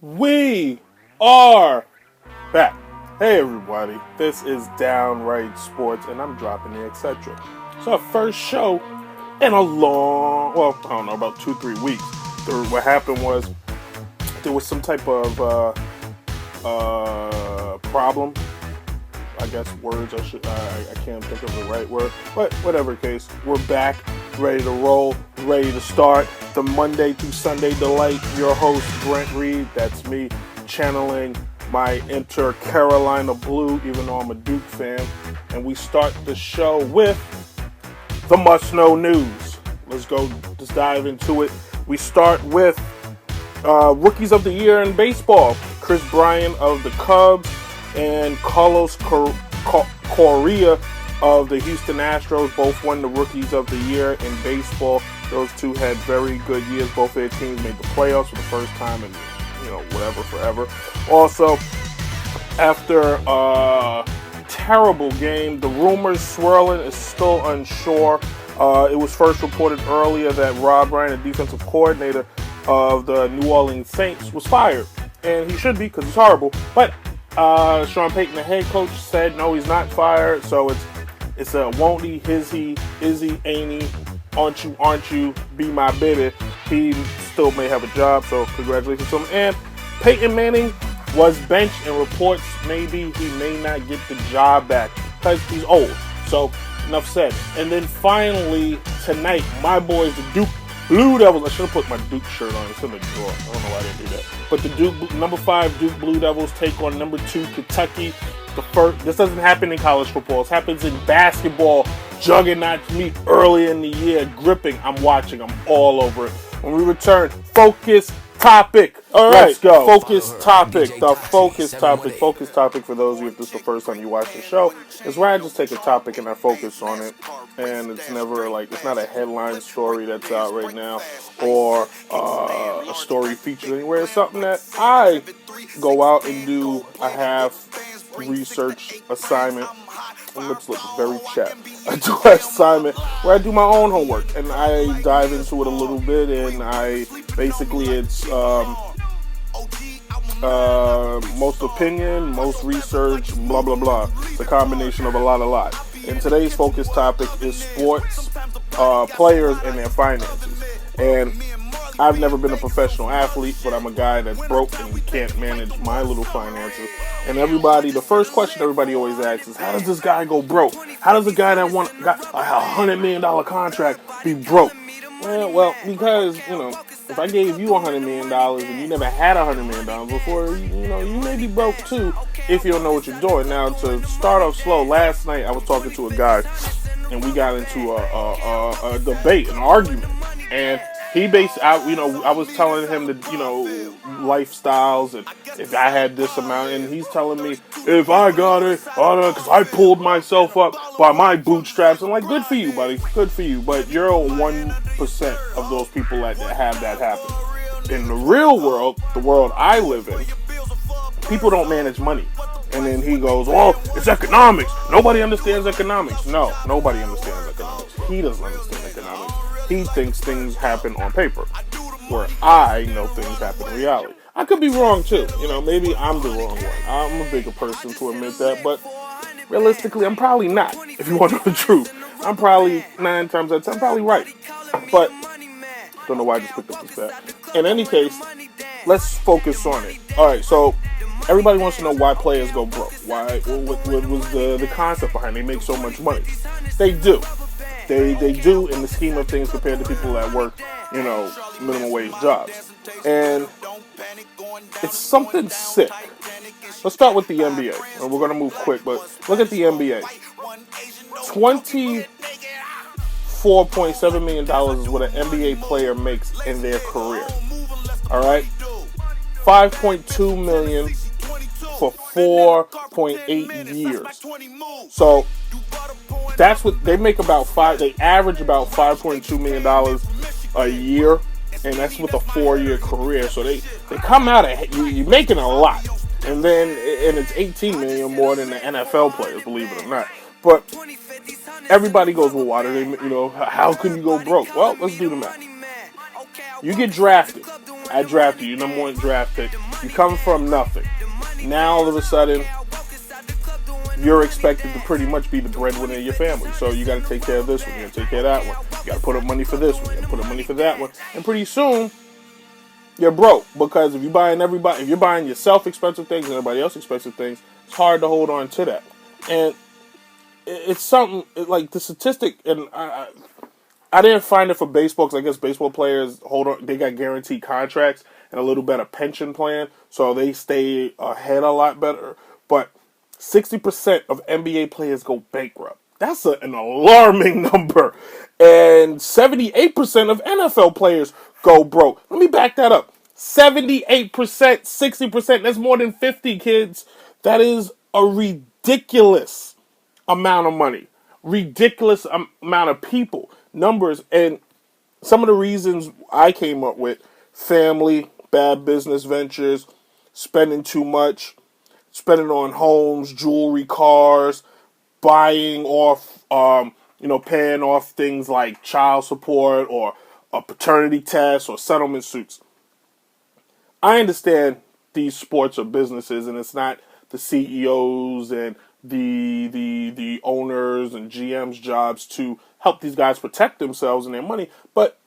We are back. Hey everybody, this is Downright Sports, and I'm dropping the etc. It's our first show in a long, well, I don't know, about 2-3 weeks. What happened was there was some type of problem. I guess words. I can't think of the right word, but whatever case, we're back, ready to roll, ready to start the Monday through Sunday delight. Your host Brent Reed, that's me, channeling my Inter Carolina Blue, even though I'm a Duke fan, and we start the show with the must-know news. Let's dive into it. We start with Rookies of the Year in baseball. Chris Bryant of the Cubs and Carlos Correa of the Houston Astros both won the Rookies of the Year in baseball. Those two had very good years. Both their teams made the playoffs for the first time in, forever. Also, after a terrible game, the rumors swirling is still unsure. It was first reported earlier that Rob Ryan, the defensive coordinator of the New Orleans Saints, was fired. And he should be, because he's horrible. But Sean Payton, the head coach, said no, he's not fired. So it's a won't he, is he, ain't he, aren't you, be my baby. He still may have a job, so congratulations to him. And Peyton Manning was benched, and reports maybe he may not get the job back because he's old. So enough said. And then finally tonight, my boys, the Duke Blue Devils. I should have put my Duke shirt on. It's in the drawer. I don't know why I didn't do that. But the number 5 Duke Blue Devils take on number 2 Kentucky. This doesn't happen in college football. It happens in basketball. Juggernauts meet early in the year. Gripping. I'm watching. I'm all over it. When we return, focus topic. All right, let's go. Focus topic. The focus topic. Focus topic, for those of you, if this is the first time you watch the show, is where I just take a topic and I focus on it. And it's never it's not a headline story that's out right now or a story featured anywhere. It's something that I go out and do a half research assignment. My lips look very chapped. I do an assignment where I do my own homework and I dive into it a little bit, and it's most opinion, most research, blah blah blah. It's a combination of a lot. And today's focus topic is sports players and their finances. And I've never been a professional athlete, but I'm a guy that's broke and can't manage my little finances. And the first question everybody always asks is, how does this guy go broke? How does a guy that got a $100 million contract be broke? Well, because, if I gave you $100 million and you never had $100 million before, you may be broke too if you don't know what you're doing. Now, to start off slow, last night I was talking to a guy and we got into a debate, an argument. And he I was telling him that, lifestyles, and if I had this amount, and he's telling me, if I got it, because I pulled myself up by my bootstraps. I'm like, good for you, buddy, good for you, but you're 1% of those people that have that happen. In the real world, the world I live in, people don't manage money. And then he goes, well, it's economics. Nobody understands economics. No, nobody understands economics. He doesn't understand economics. He thinks things happen on paper, where I know things happen in reality. I could be wrong too. Maybe I'm the wrong one. I'm a bigger person to admit that, but realistically, I'm probably not. If you want to know the truth, I'm probably 9 times out of 10, I'm probably right. But don't know why I just picked up this bat. In any case, let's focus on it. All right, so everybody wants to know why players go broke. Why? What was the concept behind it? They make so much money. They do. They do in the scheme of things compared to people that work, minimum wage jobs. And it's something sick. Let's start with the NBA. And we're going to move quick, but look at the NBA. $24.7 million is what an NBA player makes in their career. All right? $5.2 million for 4.8 years. So that's what they make they average about $5.2 million a year, and that's with a 4-year career. So they come out you're making a lot. And it's $18 million more than the NFL players, believe it or not. But everybody goes, well, why do they, how can you go broke? Well, let's do the math. You get drafted. I drafted you, number 1 draft pick. You come from nothing. Now all of a sudden, you're expected to pretty much be the breadwinner of your family. So you got to take care of this one. You got to take care of that one. You got to put up money for this one. You got to put up money for that one. And pretty soon, you're broke, because if you're buying yourself expensive things and everybody else expensive things, it's hard to hold on to that. And it's something like the statistic, and I didn't find it for baseball, because I guess baseball players they got guaranteed contracts and a little better pension plan, so they stay ahead a lot better. But 60% of NBA players go bankrupt. That's an alarming number. And 78% of NFL players go broke. Let me back that up. 78%, 60%, that's more than 50 kids. That is a ridiculous amount of money. Ridiculous amount of people. Numbers. And some of the reasons I came up with: family, bad business ventures, spending too much, spending on homes, jewelry, cars, buying off, paying off things like child support or a paternity test or settlement suits. I understand these sports are businesses, and it's not the CEOs and the owners and GMs' jobs to help these guys protect themselves and their money, but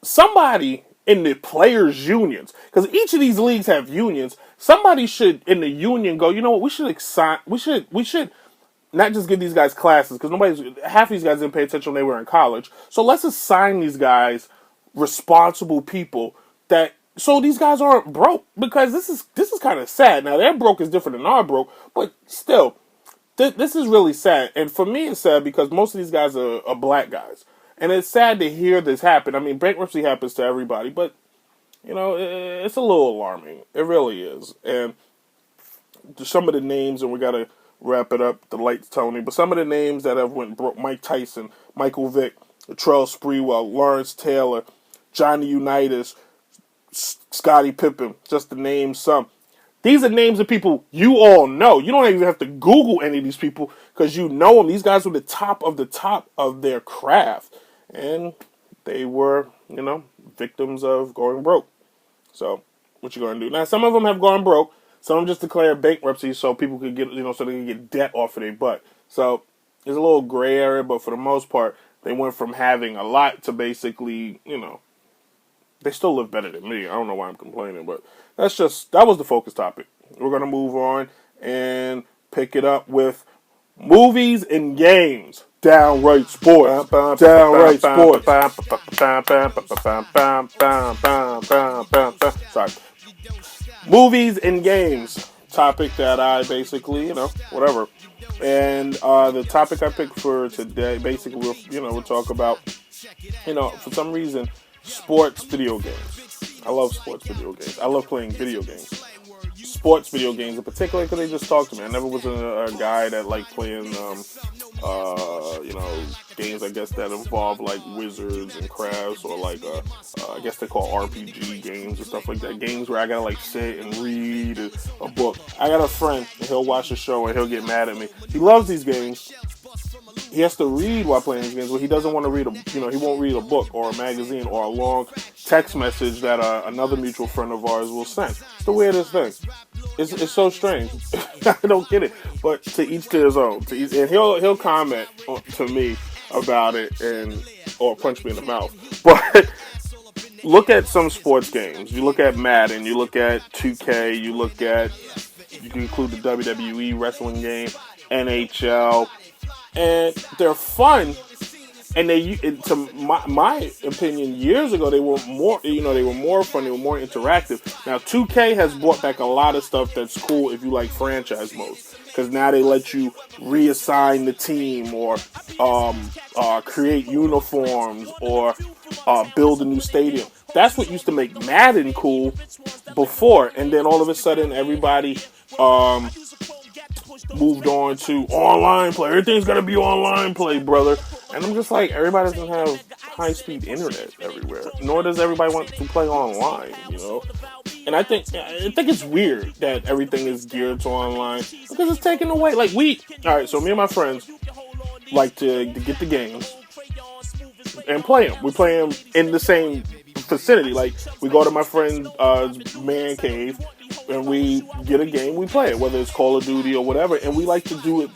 somebody in the players' unions, because each of these leagues have unions, somebody should in the union go, you know what, we should not just give these guys classes, because half of these guys didn't pay attention when they were in college. So let's assign these guys responsible people so these guys aren't broke, because this is kind of sad. Now, their broke is different than our broke, but still, this is really sad. And for me, it's sad because most of these guys are black guys. And it's sad to hear this happen. I mean, bankruptcy happens to everybody, but, it's a little alarming. It really is. And some of the names, and we got to wrap it up, the light's telling me, but some of the names that have went broke: Mike Tyson, Michael Vick, Latrell Sprewell, Lawrence Taylor, Johnny Unitas, Scottie Pippen, just to name some. These are names of people you all know. You don't even have to Google any of these people, because you know them. These guys were the top of their craft. And they were, victims of going broke. So, what you going to do? Now, some of them have gone broke. Some of them just declared bankruptcy so people could get, so they can get debt off of their butt. So, there's a little gray area, but for the most part, they went from having a lot to basically, they still live better than me. I don't know why I'm complaining, but that was the focus topic. We're going to move on and pick it up with movies and games. Downright sports. Downright sports. Sorry. Movies and games. Topic that I basically, whatever. And the topic I picked for today, basically, we'll talk about, for some reason, sports video games. I love sports video games. I love playing video games. Sports video games in particular, because they just talk to me. I never was a guy that liked playing, games, I guess, that involve like wizards and crafts, or like, I guess they call RPG games and stuff like that. Games where I gotta like sit and read a book. I got a friend, and he'll watch the show and he'll get mad at me. He loves these games. He has to read while playing these games, but he doesn't want to read he won't read a book or a magazine or a long text message that another mutual friend of ours will send. It's the weirdest thing. It's so strange. I don't get it. But to each to his own. And he'll comment to me about it or punch me in the mouth. But look at some sports games. You look at Madden. You look at 2K. You can include the WWE wrestling game, NHL. And they're fun, and to my opinion, years ago they were more, they were more fun, they were more interactive. Now 2K has brought back a lot of stuff that's cool if you like franchise modes, because now they let you reassign the team, or create uniforms, or build a new stadium. That's what used to make Madden cool before, and then all of a sudden everybody moved on to online play. Everything's got to be online play, brother. And I'm just like, everybody doesn't have high-speed internet everywhere. Nor does everybody want to play online, And I think it's weird that everything is geared to online, because it's taken away. Like, alright, so me and my friends like to get the games and play them. We play them in the same vicinity. Like, we go to my friend's man cave, and we get a game, we play it, whether it's Call of Duty or whatever, and we like to do it,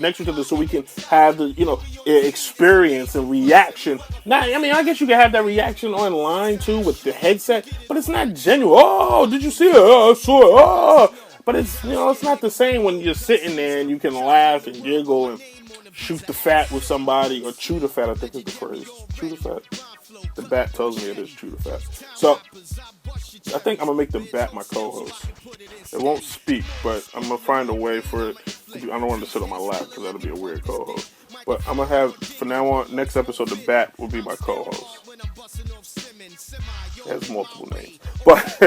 next to each other so we can have the, experience and reaction. Now, I mean, I guess you can have that reaction online too with the headset, but it's not genuine. Oh, did you see it? Oh, I saw it. Oh. But it's, it's not the same when you're sitting there and you can laugh and giggle and shoot the fat with somebody, or chew the fat, I think is the phrase. Chew the fat. The bat tells me it is chew the fat. So, I think I'm going to make the bat my co-host. It won't speak, but I'm going to find a way for it to be. I don't want it to sit on my lap because that'll be a weird co-host. But I'm going to have, from now on, next episode, the bat will be my co-host. It has multiple names. But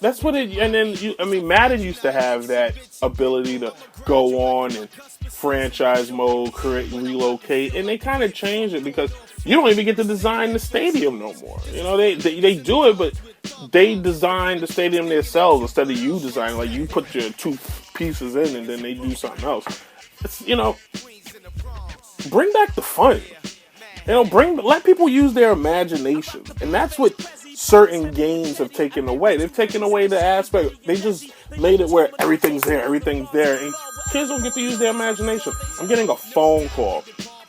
that's what it, and then, Madden used to have that ability to go on and franchise mode, create and relocate, and they kind of changed it because you don't even get to design the stadium no more. They do it, but they design the stadium themselves instead of you designing. Like, you put your two pieces in and then they do something else. It's, bring back the fun. Let people use their imagination. And that's what certain games have taken away. They've taken away the aspect. They just made it where everything's there. And kids don't get to use their imagination. I'm getting a phone call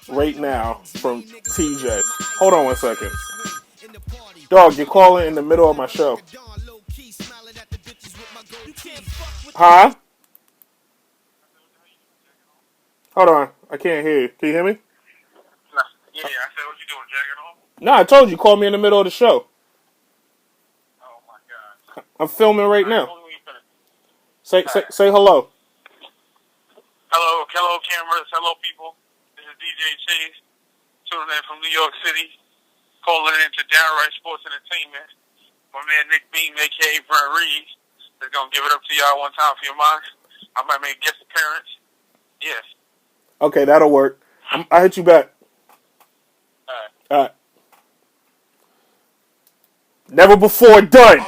right now from TJ. Hold on one second. Dog, you're calling in the middle of my show. Huh? Hold on. I can't hear you. Can you hear me? Yeah, I said, what you doing, jacking off? No, I told you. Call me in the middle of the show. Oh, my God. I'm filming right now. Say hello. Hello, cameras. Hello, people. This is DJ Chase, tuning in from New York City, calling in to Downright Sports Entertainment. My man Nick Beam, a.k.a. Brent Reed, is going to give it up to y'all one time for your mind. I might make a guest appearance. Yes. Okay, that'll work. I'll hit you back. All right. Never before done.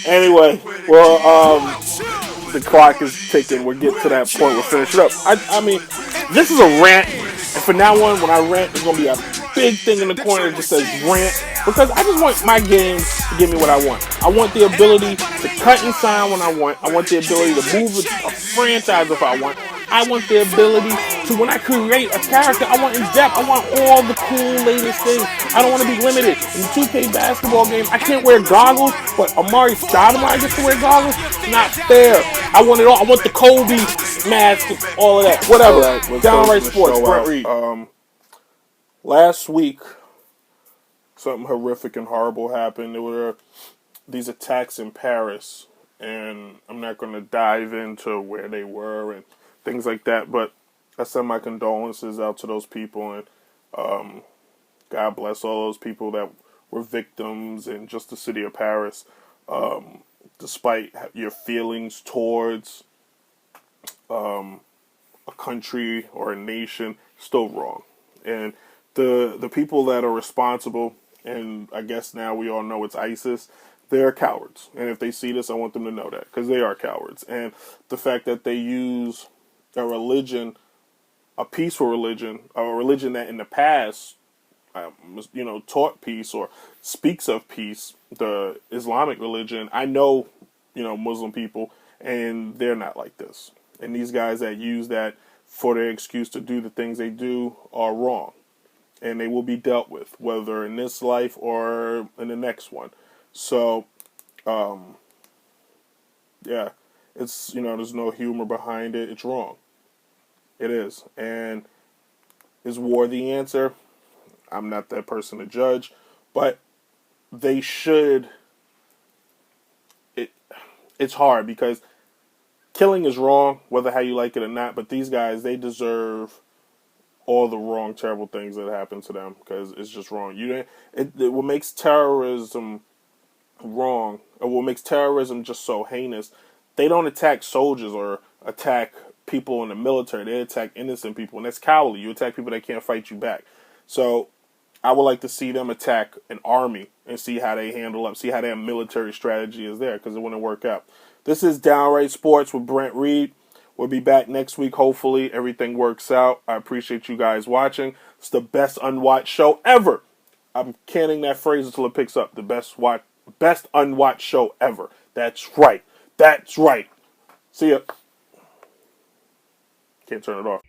Anyway, well, the clock is ticking. We'll get to that point. We'll finish it up. I mean, this is a rant. And from now on, when I rant, there's going to be a big thing in the corner that just says rant. Because I just want my games to give me what I want. I want the ability to cut and sign when I want. I want the ability to move a franchise if I want. I want the ability to, when I create a character, I want in depth. I want all the cool latest things. I don't want to be limited. In the 2K basketball game, I can't wear goggles, but Amari Stoudemire gets to wear goggles. It's not fair. I want it all. I want the Kobe mask, all of that. Whatever. Right, Downright Sports, Brent Reed. Last week, something horrific and horrible happened. There were these attacks in Paris, and I'm not going to dive into where they were and things like that, but I send my condolences out to those people, and God bless all those people that were victims in just the city of Paris. Despite your feelings towards a country or a nation, still wrong. And the people that are responsible, and I guess now we all know it's ISIS, they're cowards. And if they see this, I want them to know that, because they are cowards. And the fact that they use a religion, a peaceful religion, a religion that in the past, taught peace or speaks of peace, the Islamic religion, I know, Muslim people, and they're not like this. And these guys that use that for their excuse to do the things they do are wrong. And they will be dealt with, whether in this life or in the next one. So, yeah, it's, there's no humor behind it. It's wrong. It is. And is war the answer? I'm not that person to judge, but they should. It's hard because killing is wrong, whether how you like it or not, but these guys, they deserve all the wrong, terrible things that happen to them, because it's just wrong. What makes terrorism wrong, or what makes terrorism just so heinous, they don't attack soldiers or attack people in the military. They attack innocent people, and that's cowardly. You attack people that can't fight you back. So I would like to see them attack an army and see how they handle up, see how their military strategy is there, because it wouldn't work out. This is Downright Sports with Brent Reed. We'll be back next week. Hopefully everything works out. I appreciate you guys watching. It's the best unwatched show ever. I'm canning that phrase until it picks up. The best unwatched show ever. That's right. That's right. See ya. Can't turn it off.